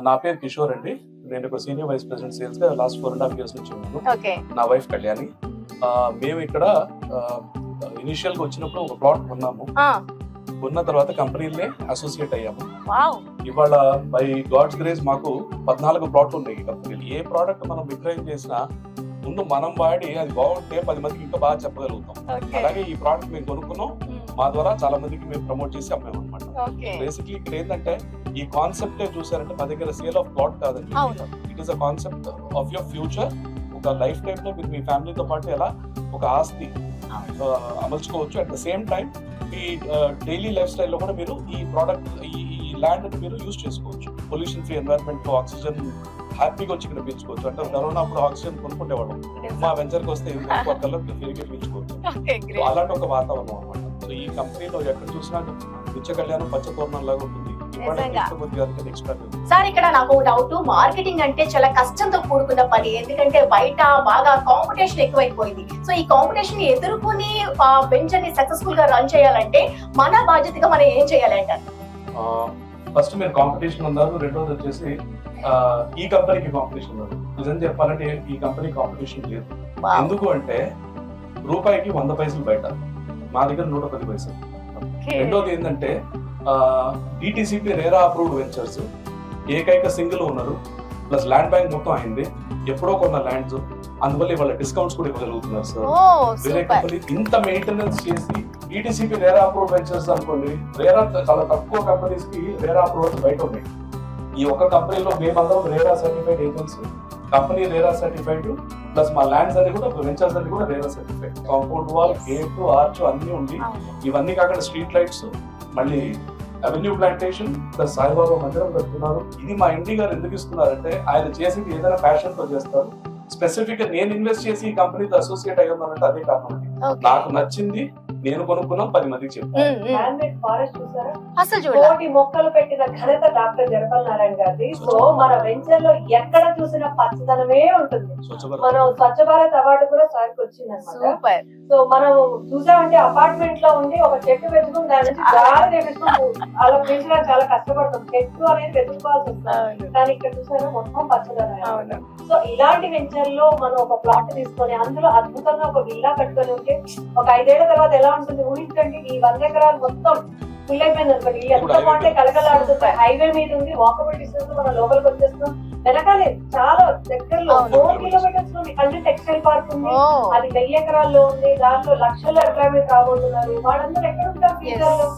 నా పేరు కిషోర్ అండి. నేను ఒక సీనియర్ వైస్ ప్రెసిడెంట్ సేల్స్ గా లాస్ట్ 4.5 years నుంచి ఉన్నాను. ఓకే. నా వైఫ్ కళ్యాణి. మేము ఇక్కడ ఇనిషియల్ గా వచ్చినప్పుడు ఒక ప్లాట్ కొన్నాము. ఉన్న తర్వాత కంపెనీలనే అసోసియేట్ అయ్యాము. వావ్. ఇవాళ బై గాడ్స్ గ్రేస్ మాకు 14 ప్లాట్లు ఉన్నాయి ఈ కంపెనీలు. ఏ ప్రోడక్ట్ మనం విక్రయం చేసినా ముందు మనం వాడి అది బాగుంటే 10 మందికి ఇంకా బాగా చెప్పగలుగుతాం. అలాగే ఈ ప్రోడక్ట్ మేము కొనుక్కున్నాం, మా ద్వారా చాలా మందికి మేము ప్రమోట్ చేసి అమ్మాము అనమాట. బేసిక్లీ ఇక్కడ ఏంటంటే ఈ కాన్సెప్ట్ చూసారంటే మా దగ్గర సేల్ ఆఫ్ ప్లాట్ కాదండి. It is a concept of your future. ఒక లైఫ్ టైమ్ లో మీరు మీ ఫ్యామిలీతో పాటు ఎలా ఒక ఆస్తి అమర్చుకోవచ్చు. అట్ ద సేమ్ టైం ఈ డైలీ లైఫ్ స్టైల్ లో కూడా మీరు ఈ ప్రోడక్ట్ ఈ ల్యాండ్ మీరు యూజ్ చేసుకోవచ్చు. పొల్యూషన్ ఫ్రీ ఎన్వైరన్మెంట్ లో ఆక్సిజన్ హ్యాపీగా వచ్చి ఇక్కడ పీల్చుకోవచ్చు. అంటే కరోనా అప్పుడు ఆక్సిజన్ కొనుక్కుంటేవాళ్ళం, మా వెంచర్ కి వస్తే తిరిగి పీల్చుకోవచ్చు. అలాంటి ఒక వాతావరణం అనమాట. సో ఈ కంపెనీలో ఎక్కడ చూసినా నిత్య కళ్యాణం పచ్చతోరణం లాగా ఉంటుంది. సార్ ఇక్కడ నాకు డౌట్, మార్కెటింగ్ అంటే చాలా కష్టంతో కూడుకున్న పని. ఎందుకంటే బయట బాగా కాంపిటీషన్ ఎక్కువైపోయింది. సో ఈ కాంపిటీషన్ ఎదుర్కొని వెంచర్ ని సక్సెస్ఫుల్ గా రన్ చేయాలంటే మన బాధ్యతగా మనం ఏం చేయాలంటారు? ఫస్ట్ మీరు కాంపిటీషన్ ఉన్నారు, రెండోది వచ్చేసి ఈ కంపెనీకి కాంపిటీషన్ ఉన్నారు. నిజం చెప్పాలంటే ఈ కంపెనీ కాంపిటీషన్ లేదు. ఎందుకు అంటే రూపాయికి 100 పైసలు బయట, మా దగ్గర 110 పైసలు. రెండోది ఏంటంటే డిటిసిపి రేరా అప్రూవ్డ్ వెంచర్స్, ఏకైక single owner, plus land bank మొత్తం అయింది, ఎప్పుడో కొన్న ల్యాండ్స్, అందువల్ల ఇవాళ డిస్కౌంట్స్ కూడా ఇవ్వగలుగుతున్నారు సార్. వేరే కంపెనీ ఇంత మెయింటెనెన్స్ చేసి డిటిసిపి రేరా అప్రూవ్డ్ వెంచర్స్ అనుకోండి, రేరా చాలా తక్కువ కంపెనీస్ కి రేరా అప్రూవల్ బయట ఉన్నాయి. ఈ ఒక్క కంపెనీలో మేమందరం RERA certified agency, company RERA certified, plus మా ల్యాండ్స్ అన్ని కూడా వెంచర్స్ అన్ని కూడా RERA certified. Compound wall, gate, arch అన్ని ఉంది. ఇవన్నీ కాకుండా స్ట్రీట్ లైట్స్, మళ్ళీ అవెన్యూ ప్లాంటేషన్, ప్లస్ సాయిబాబా మందిరం పెడుతున్నారు. ఇది మా ఎండి గారు ఎందుకు ఇస్తున్నారంటే ఆయన చేసేది ఏదైనా ప్యాషన్ తో చేస్తారు. స్పెసిఫిక్ గా నేను ఇన్వెస్ట్ చేసి ఈ కంపెనీతో అసోసియేట్ అయ్యానంటే అదే కారణం. నాకు నచ్చింది, నేను కొనుక్కున్నాం, 10 మందికి కోటి మొక్కలు పెట్టిన ఘనత డాక్టర్ జరపల్ నారాయణ గారిది. సో మన వెంచర్ లో ఎక్కడ చూసిన పచ్చదనమే ఉంటుంది. మనం స్వచ్ఛ భారత్ అవార్డు కూడా సార్కి వచ్చింది అనమాట. సో మనం చూసామంటే అపార్ట్మెంట్ లో ఉండి ఒక చెట్టు పెంచుకుని దాని నుంచి గాలి తెప్పించుకుని అలా పెంచడానికి చాలా కష్టపడతాం. చెట్టు అనేది పెంచుకోవాల్సి వస్తుంది, కానీ ఇక్కడ చూసారా మొత్తం పచ్చదనం. సో ఇలాంటి వెంచర్ లో మనం ఒక ప్లాట్ తీసుకొని అందులో అద్భుతంగా ఒక విల్లా కట్టుకొని ఉంటే ఒక 5 ఏళ్ల తర్వాత ఎలా ఉంటుంది ఊహించండి. ఈ 100 ఎకరాలు మొత్తం ఫుల్ అయిపోయింది అనుకోండి, ఎంత బాగుంటే కలకలాడుతుంది. హైవే మీద ఉంది, వాకబుల్ డిస్టెన్స్, మనం లోపలికి వచ్చేస్తున్నాం. వెనకాలే చాలా దగ్గరలో 4 kilometers లో అంటే టెక్స్టైల్ పార్క్ ఉంది, అది 1000 ఎకరాల్లో ఉంది. దాంట్లో లక్షల ఎంప్లాయ్మెంట్ రాబోతున్నారు. వాళ్ళందరూ ఎక్కడ ఉంటారు ఫ్యూచర్ లో?